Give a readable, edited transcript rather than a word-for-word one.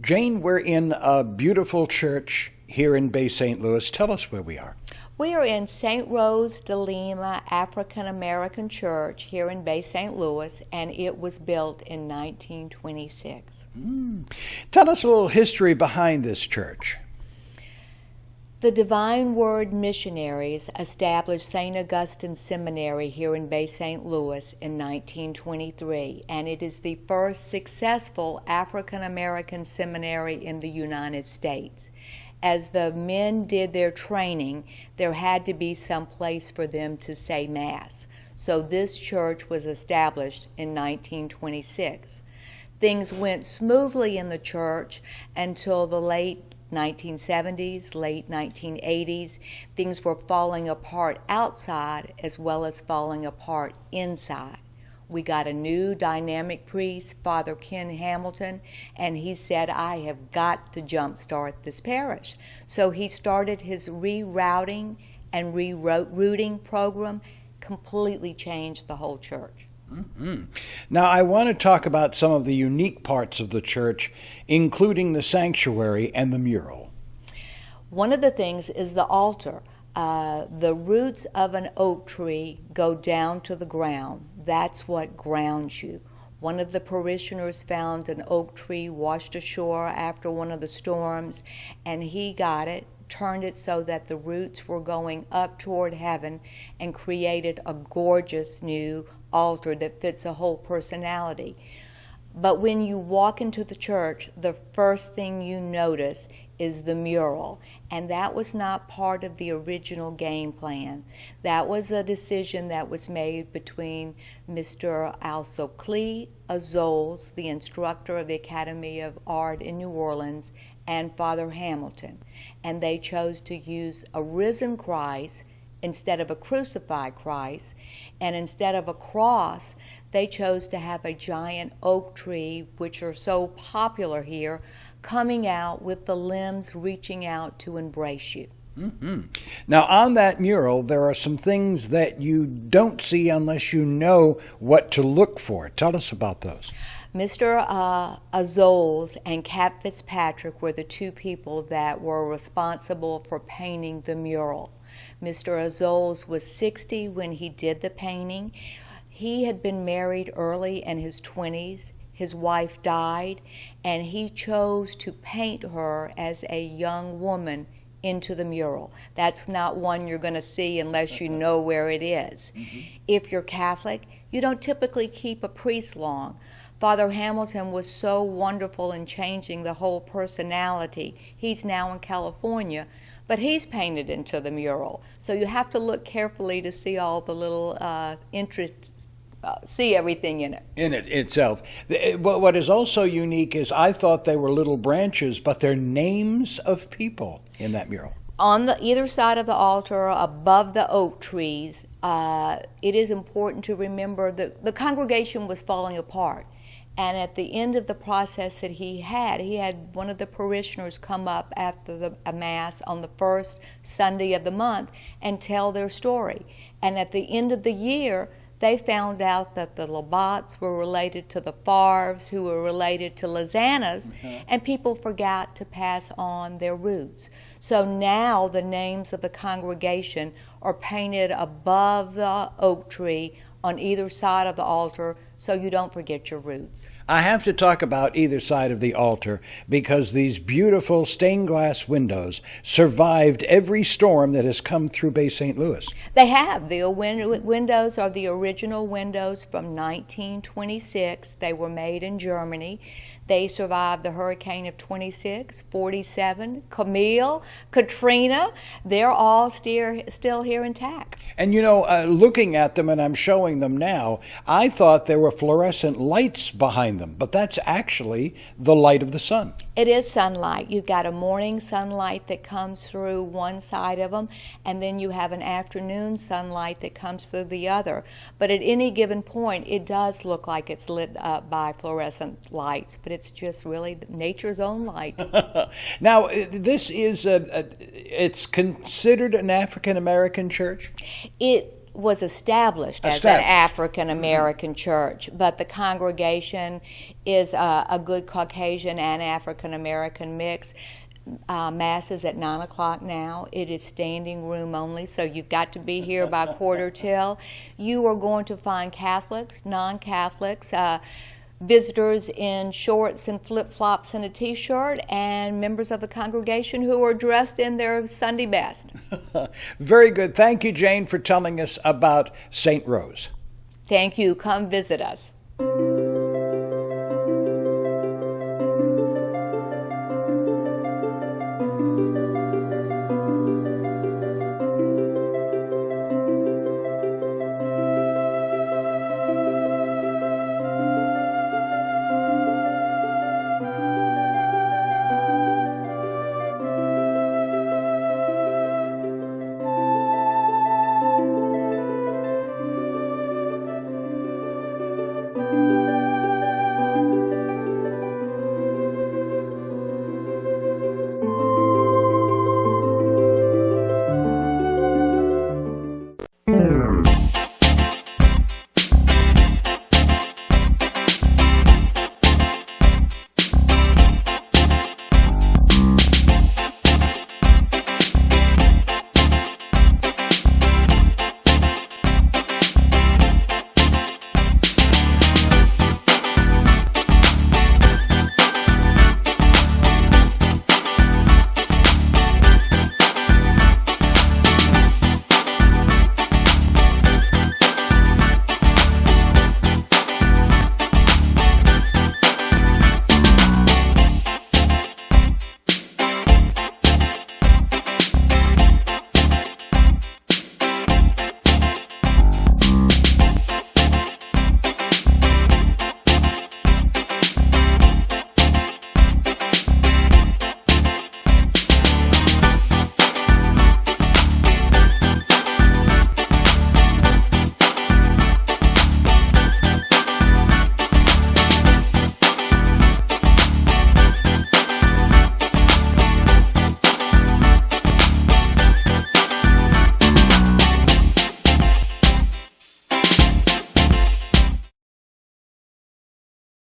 Jane, we're in a beautiful church here in Bay St. Louis. Tell us where we are. We are in St. Rose de Lima African American Church here in Bay St. Louis, and it was built in 1926. Tell us a little history behind this church. The Divine Word missionaries established St. Augustine Seminary here in Bay St. Louis in 1923, and it is the first successful African American seminary in the United States. As the men did their training, there had to be some place for them to say Mass. So this church was established in 1926. Things went smoothly in the church until the late 1970s, late 1980s. Things were falling apart outside as well as falling apart inside. We got a new dynamic priest, Father Ken Hamilton, and he said, I have got to jumpstart this parish. So he started his rerouting and rerouting program, completely changed the whole church. Now, I want to talk about some of the unique parts of the church, including the sanctuary and the mural. One of the things is the altar. The roots of an oak tree go down to the ground. That's what grounds you. One of the parishioners found an oak tree washed ashore after one of the storms, and he got it, turned it so that the roots were going up toward heaven, and created a gorgeous new altar that fits a whole personality. But when you walk into the church, the first thing you notice is the mural, and that was not part of the original game plan. That was a decision that was made between Mr. Alsocles Azoles, the instructor of the Academy of Art in New Orleans, and Father Hamilton, and they chose to use a risen Christ instead of a crucified Christ, and instead of a cross, they chose to have a giant oak tree, which are so popular here, coming out with the limbs reaching out to embrace you. Now, on that mural, there are some things that you don't see unless you know what to look for. Tell us about those. Mr. Azoles and Cap Fitzpatrick were the two people that were responsible for painting the mural. Mr. Azoles was 60 when he did the painting. He had been married early in his 20s. His wife died, and he chose to paint her as a young woman into the mural. That's not one you're going to see unless you know where it is. If you're Catholic, you don't typically keep a priest long. Father Hamilton was so wonderful in changing the whole personality. He's now in California, but he's painted into the mural. So you have to look carefully to see all the little see everything in it. In it itself. What is also unique is I thought they were little branches, but they're names of people in that mural. On either side of the altar, above the oak trees, it is important to remember that the congregation was falling apart. And at the end of the process that he had one of the parishioners come up after a Mass on the first Sunday of the month and tell their story. And at the end of the year, they found out that the Labatts were related to the Favres, who were related to Lozannas, and people forgot to pass on their roots. So now the names of the congregation are painted above the oak tree on either side of the altar so you don't forget your roots. I have to talk about either side of the altar because these beautiful stained glass windows survived every storm that has come through Bay St. Louis. They have. The windows are the original windows from 1926. They were made in Germany. They survived the hurricane of 26, 47, Camille, Katrina. They're all still here intact. And you know, looking at them, and I'm showing them now, I thought there were fluorescent lights behind them, but that's actually the light of the sun. It is sunlight. You've got a morning sunlight that comes through one side of them, and then you have an afternoon sunlight that comes through the other. But at any given point, it does look like it's lit up by fluorescent lights, but it's just really nature's own light. Now, this is, it's considered an African-American church? It was established as an African American church, but the congregation is a good Caucasian and African American mix. Mass is at 9 o'clock now. It is standing room only, so you've got to be here by quarter till. You are going to find Catholics, non-Catholics, visitors in shorts and flip-flops and a t-shirt, and members of the congregation who are dressed in their Sunday best. Very good. Thank you, Jane, for telling us about St. Rose. Thank you. Come visit us.